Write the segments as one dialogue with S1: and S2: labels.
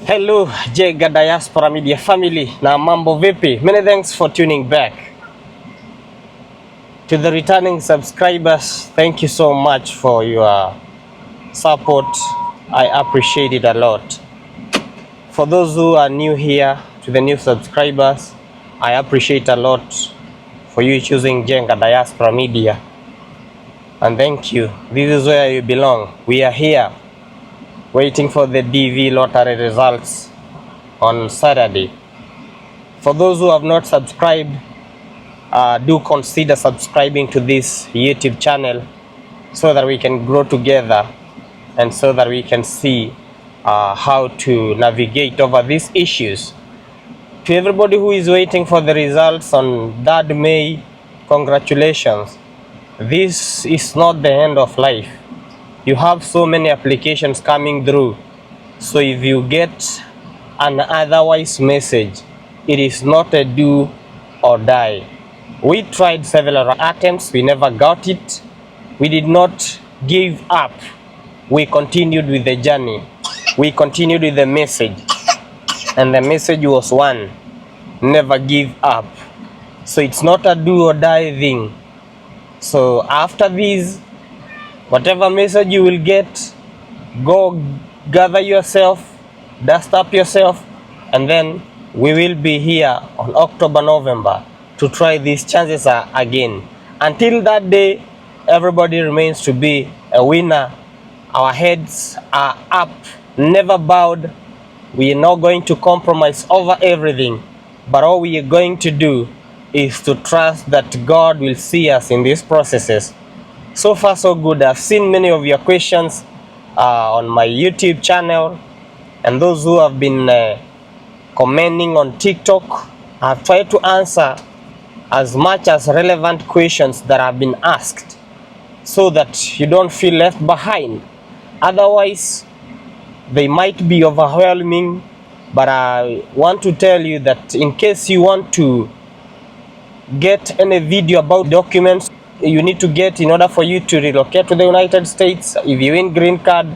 S1: Hello, Jega Diaspora Media family. Na mambo vipi? Many thanks for tuning back. To the returning subscribers, thank you so much for your support. I appreciate it a lot. For those who are new here, to the new subscribers, I appreciate a lot for you choosing Jenga Diaspora Media. And thank you. This is where you belong. We are here waiting for the DV lottery results on Saturday. For those who have not subscribed, do consider subscribing to this YouTube channel so that we can grow together and so that we can see how to navigate over these issues. To everybody who is waiting for the results on 3rd May, congratulations. This is not the end of life. You have so many applications coming through. So if you get an otherwise message, it is not a do or die. We tried several attempts, we never got it. We did not give up. We continued with the journey. We continued with the message. And the message was one: never give up. So it's not a do or die thing. So after this, whatever message you will get, go gather yourself, dust up yourself, and then we will be here on October, November to try these chances again. Until that day, everybody remains to be a winner. Our heads are up, never bowed. We are not going to compromise over everything, but all we are going to do is to trust that God will see us in these processes. So far so good. I've seen many of your questions on my YouTube channel, and those who have been commenting on TikTok. I've tried to answer as much as relevant questions that have been asked so that you don't feel left behind. Otherwise, they might be overwhelming, but I want to tell you that in case you want to get any video about documents you need to get in order for you to relocate to the United States, if you win green card,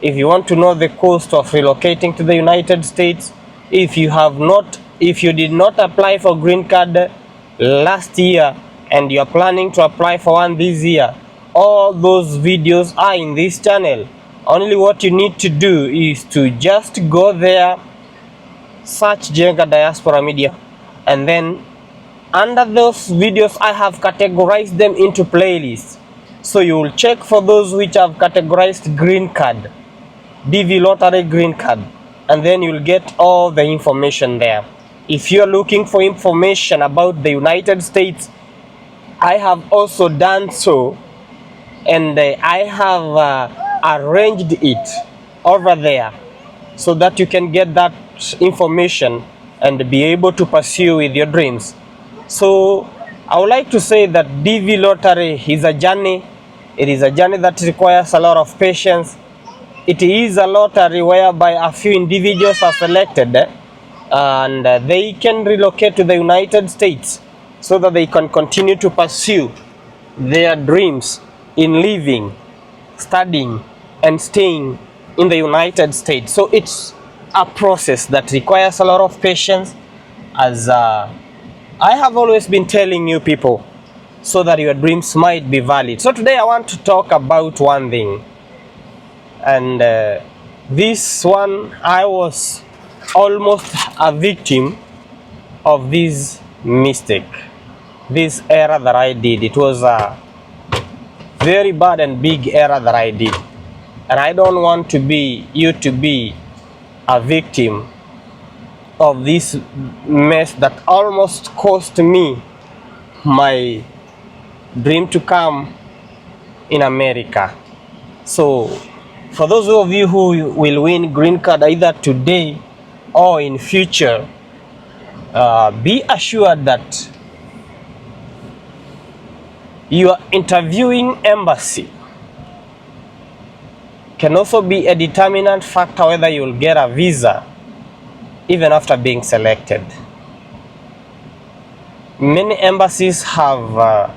S1: if you want to know the cost of relocating to the United States, if you did not apply for green card last year and you are planning to apply for one this year, all those videos are in this channel. Only what you need to do is to just go there, search Jenga Diaspora Media, and then under those videos I have categorized them into playlists. So you will check for those which have categorized green card, DV lottery green card, and then you'll get all the information there. If you're looking for information about the United States, I have also done so, and I have arranged it over there so that you can get that information and be able to pursue with your dreams. So I would like to say that DV lottery is a journey. It is a journey that requires a lot of patience. It is a lottery whereby a few individuals are selected and they can relocate to the United States so that they can continue to pursue their dreams in living, studying, and staying in the United States. So it's a process that requires a lot of patience, as I have always been telling you people, so that your dreams might be valid. So today I want to talk about one thing, and this one, I was almost a victim of this mistake, this error that I did. It was a very bad and big error that I did, and I don't want you to be a victim of this mess that almost cost me my dream to come in America. So for those of you who will win green card either today or in future, be assured that your interviewing embassy can also be a determinant factor whether you will get a visa even after being selected. Many embassies have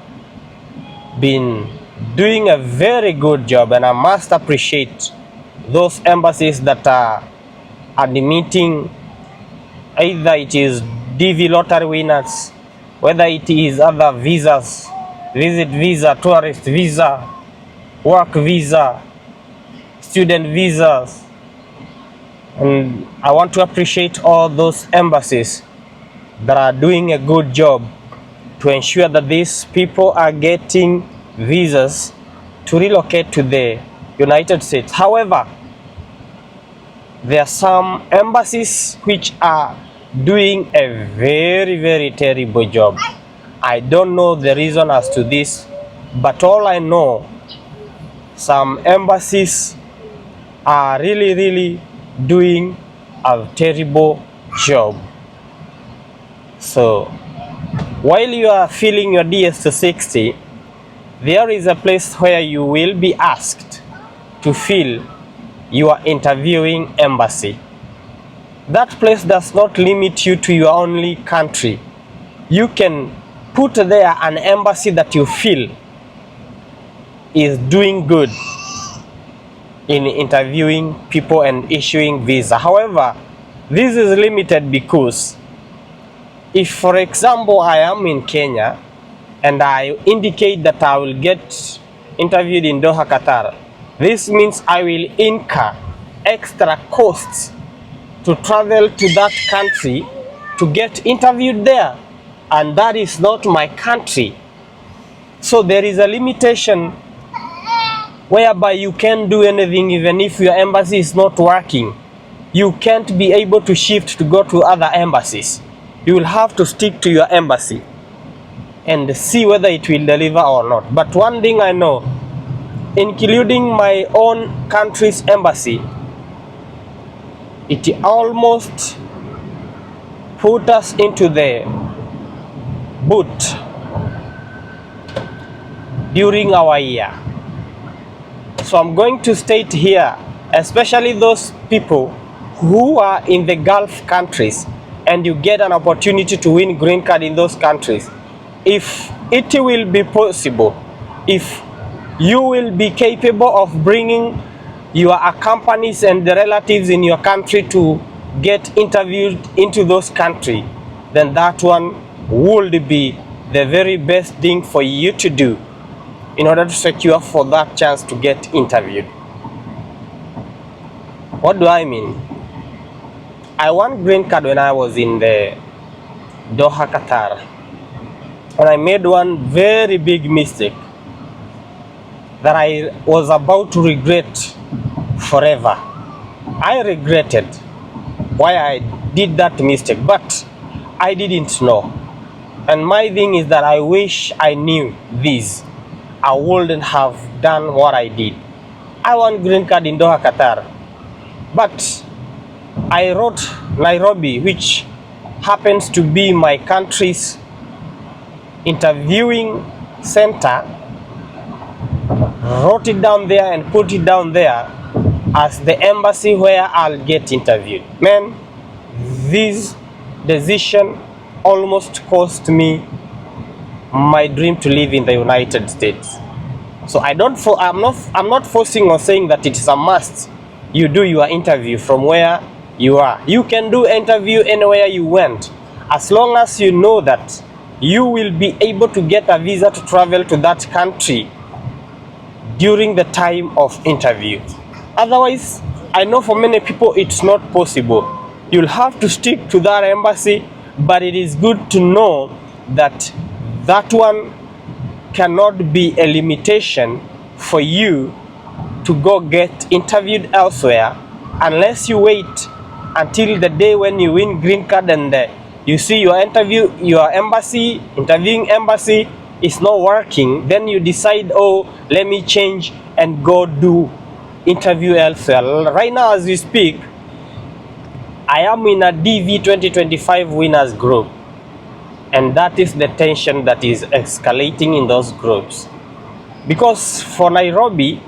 S1: been doing a very good job, and I must appreciate those embassies that are admitting either it is DV lottery winners, whether it is other visas, visit visa, tourist visa, work visa, student visas. And I want to appreciate all those embassies that are doing a good job to ensure that these people are getting visas to relocate to the United States. However, there are some embassies which are doing a very terrible job. I don't know the reason as to this, but all I know, some embassies are really doing a terrible job. So while you are filling your DS-60, there is a place where you will be asked to fill your interviewing embassy. That place does not limit you to your only country. You can put there an embassy that you feel is doing good in interviewing people and issuing visa. However, this is limited because if, for example, I am in Kenya and I indicate that I will get interviewed in Doha, Qatar, this means I will incur extra costs to travel to that country to get interviewed there, and that is not my country. So there is a limitation whereby you can't do anything even if your embassy is not working. You can't be able to shift to go to other embassies. You will have to stick to your embassy and see whether it will deliver or not. But one thing I know, including my own country's embassy, it almost put us into the boot during our year. So I'm going to state here, especially those people who are in the Gulf countries and you get an opportunity to win green card in those countries, if it will be possible, if you will be capable of bringing your accompanies and the relatives in your country to get interviewed into those countries, then that one would be the very best thing for you to do in order to secure for that chance to get interviewed. What do I mean? I won green card when I was in the Doha, Qatar, and I made one very big mistake that I was about to regret forever. I regretted why I did that mistake, but I didn't know. And my thing is that I wish I knew this. I wouldn't have done what I did. I won green card in Doha, Qatar, but I wrote Nairobi, which happens to be my country's interviewing center, wrote it down there and put it down there as the embassy where I'll get interviewed. Man, this decision almost cost me my dream to live in the United States. So I'm not forcing or saying that it is a must you do your interview from where you are. You can do interview anywhere you went, as long as you know that you will be able to get a visa to travel to that country during the time of interview. Otherwise, I know for many people it's not possible. You'll have to stick to that embassy, but it is good to know that that one cannot be a limitation for you to go get interviewed elsewhere, unless you wait until the day when you win green card and you see your interviewing embassy is not working. Then you decide, oh, let me change and go do interview elsewhere. Right now as we speak, I am in a DV 2025 winners group, and that is the tension that is escalating in those groups. Because for Nairobi,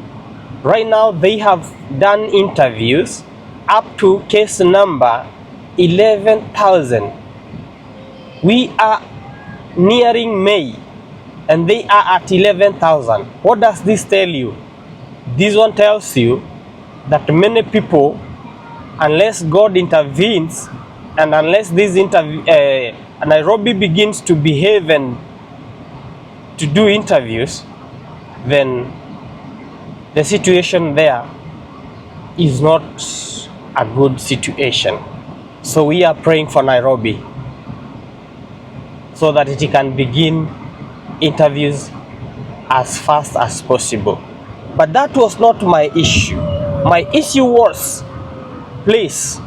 S1: right now they have done interviews up to case number 11,000. We are nearing May and they are at 11,000. What does this tell you? This one tells you that many people unless God intervenes and unless this Nairobi begins to behave and to do interviews, then the situation there is not a good situation. So we are praying for Nairobi so that it can begin interviews as fast as possible. But that was not my issue. My issue was, please,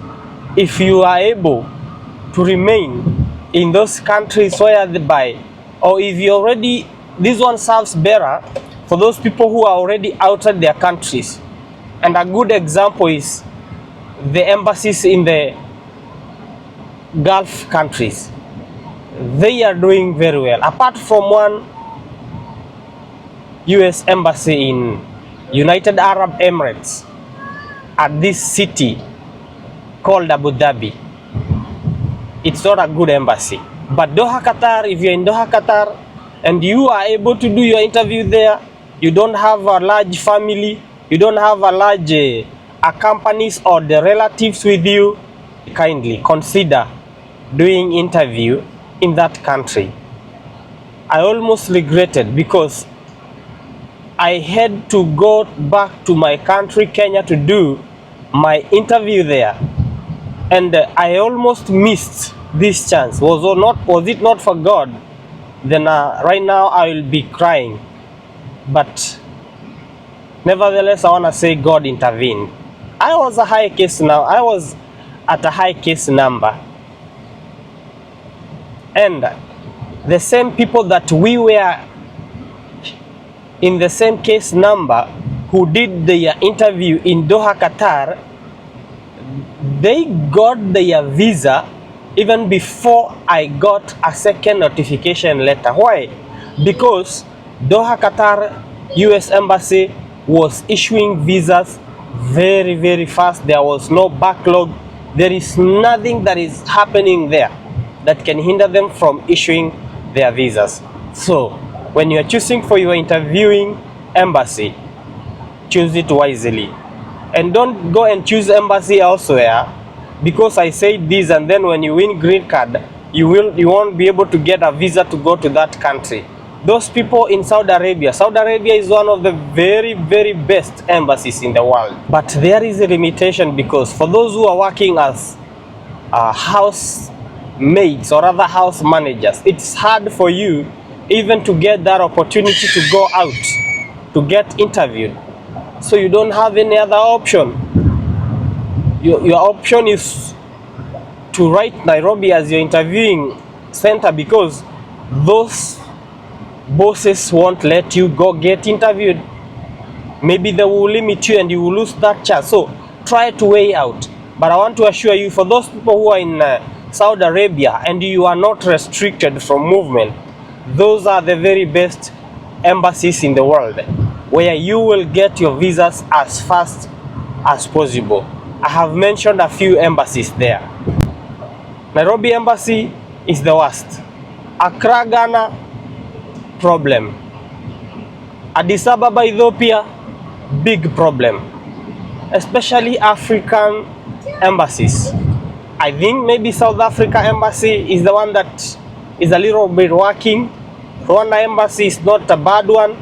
S1: if you are able to remain in those countries where they buy, or if you already, this one serves better for those people who are already outside their countries. And a good example is the embassies in the Gulf countries. They are doing very well. Apart from one U.S. Embassy in United Arab Emirates at this city called Abu Dhabi. It's not a good embassy. But Doha, Qatar, if you're in Doha, Qatar, and you are able to do your interview there, you don't have a large family, you don't have a large companies or the relatives with you, kindly consider doing interview in that country. I almost regretted because I had to go back to my country, Kenya, to do my interview there, and I almost missed this chance. Was it not for God? Then right now I will be crying. But nevertheless, I want to say God intervened. I was at a high case number, and the same people that we were in the same case number who did their interview in Doha, Qatar, they got their visa even before I got a second notification letter. Why? Because Doha, Qatar US Embassy was issuing visas very, very fast. There was no backlog. There is nothing that is happening there that can hinder them from issuing their visas. So when you are choosing for your interviewing embassy, choose it wisely. And don't go and choose embassy elsewhere because I said this, and then when you win green card, you won't be able to get a visa to go to that country. Those people in Saudi Arabia is one of the very, very best embassies in the world. But there is a limitation because for those who are working as house maids or other house managers, it's hard for you even to get that opportunity to go out to get interviewed. So you don't have any other option. Your option is to write Nairobi as your interviewing center because those bosses won't let you go get interviewed. Maybe they will limit you and you will lose that chance. So try to weigh out. But I want to assure you, for those people who are in Saudi Arabia and you are not restricted from movement, those are the very best embassies in the world where you will get your visas as fast as possible. I have mentioned a few embassies there. Nairobi Embassy is the worst. Accra, Ghana, problem. Addis Ababa, Ethiopia, big problem. Especially African embassies. I think maybe South Africa Embassy is the one that is a little bit working. Rwanda Embassy is not a bad one.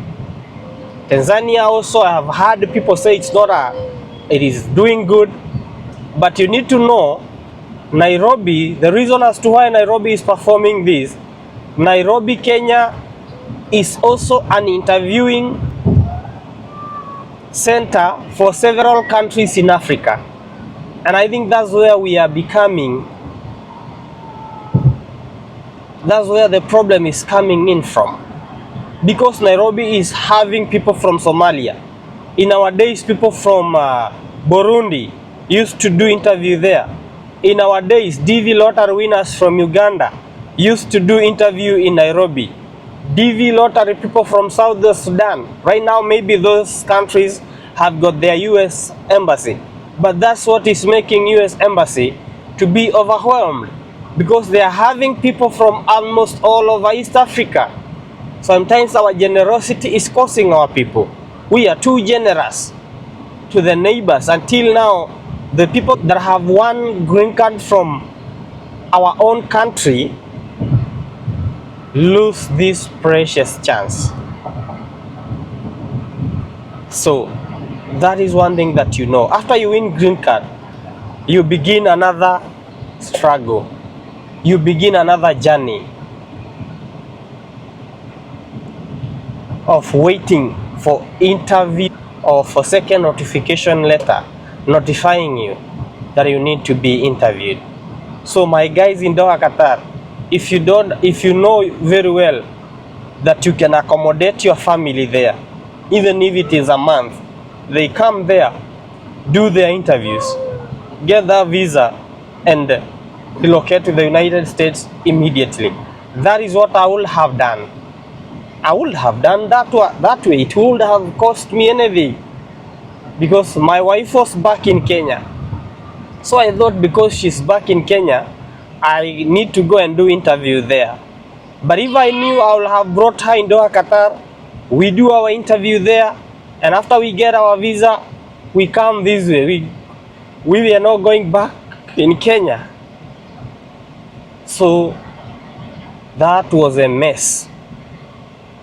S1: Tanzania also, I have heard people say it is doing good. But you need to know, Nairobi, the reason as to why Nairobi is performing this, Nairobi, Kenya is also an interviewing center for several countries in Africa. And I think that's where we are becoming, that's where the problem is coming in from. Because Nairobi is having people from Somalia. In our days, people from Burundi used to do interview there. In our days, DV lottery winners from Uganda used to do interview in Nairobi. DV lottery people from South Sudan. Right now, maybe those countries have got their U.S. Embassy. But that's what is making U.S. Embassy to be overwhelmed. Because they are having people from almost all over East Africa. Sometimes our generosity is causing our people. We are too generous to the neighbors. Until now, The people that have one green card from our own country lose this precious chance. So that is one thing that you know. After you win green card, you begin another struggle. You begin another journey of waiting for interview or for second notification letter notifying you that you need to be interviewed. So my guys in Doha, Qatar, if you know very well that you can accommodate your family there, even if it is a month, they come there, do their interviews, get their visa, and relocate to the United States immediately. That is what I would have done. I would have done that way. It would have cost me anything, because my wife was back in Kenya. So I thought because she's back in Kenya, I need to go and do interview there. But if I knew I would have brought her in Doha, Qatar, we do our interview there, and after we get our visa, we come this way. We are not going back in Kenya. So that was a mess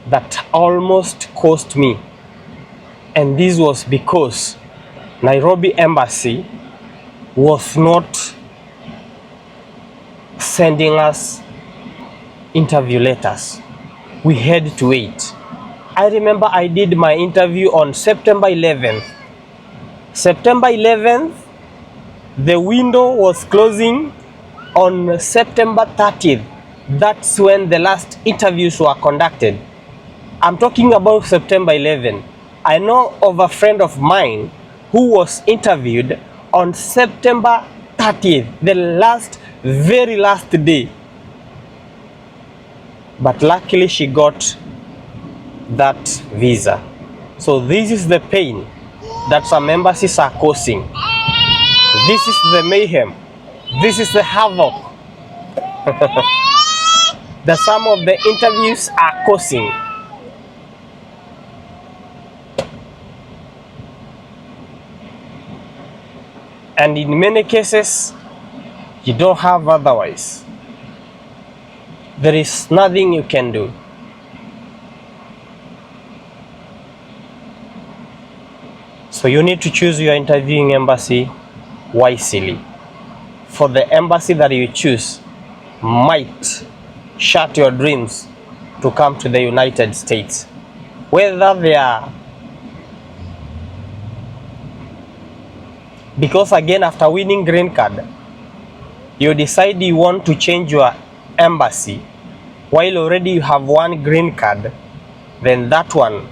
S1: that almost cost me. And this was because Nairobi Embassy was not sending us interview letters. We had to wait. I remember I did my interview on September 11th. September 11th, the window was closing on September 30th. That's when the last interviews were conducted. I'm talking about September 11th. I know of a friend of mine who was interviewed on September 30th, the very last day. But luckily she got that visa. So this is the pain that some embassies are causing. This is the mayhem. This is the havoc that some of the interviews are causing. And in many cases, you don't have otherwise. There is nothing you can do. So you need to choose your interviewing embassy wisely. For the embassy that you choose might shut your dreams to come to the United States. Whether they are, because again, after winning green card, you decide you want to change your embassy while already you have one green card, then that one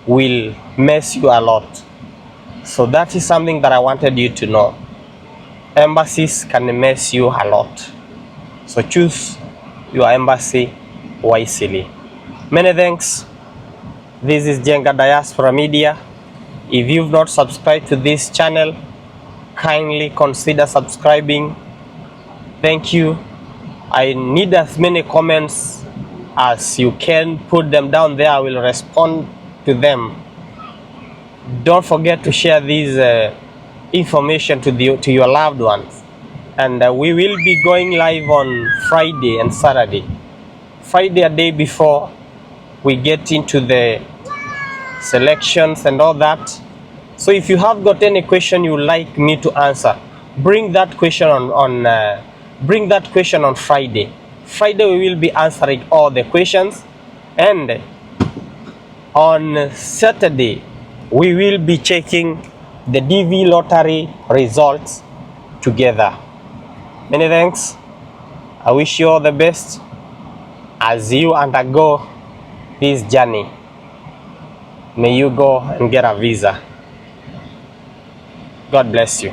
S1: will mess you a lot. So that is something that I wanted you to know. Embassies can mess you a lot. So choose your embassy wisely. Many thanks. This is Jenga Diaspora Media. If you've not subscribed to this channel, kindly consider subscribing. Thank you. I need as many comments as you can. Put them down there. I will respond to them. Don't forget to share this information to your loved ones. And we will be going live on Friday and Saturday. Friday, a day before we get into the selections and all that. So if you have got any question you would like me to answer, bring that question on Friday. Friday we will be answering all the questions, and on Saturday we will be checking the DV lottery results together. Many thanks. I wish you all the best as you undergo this journey. May you go and get a visa. God bless you.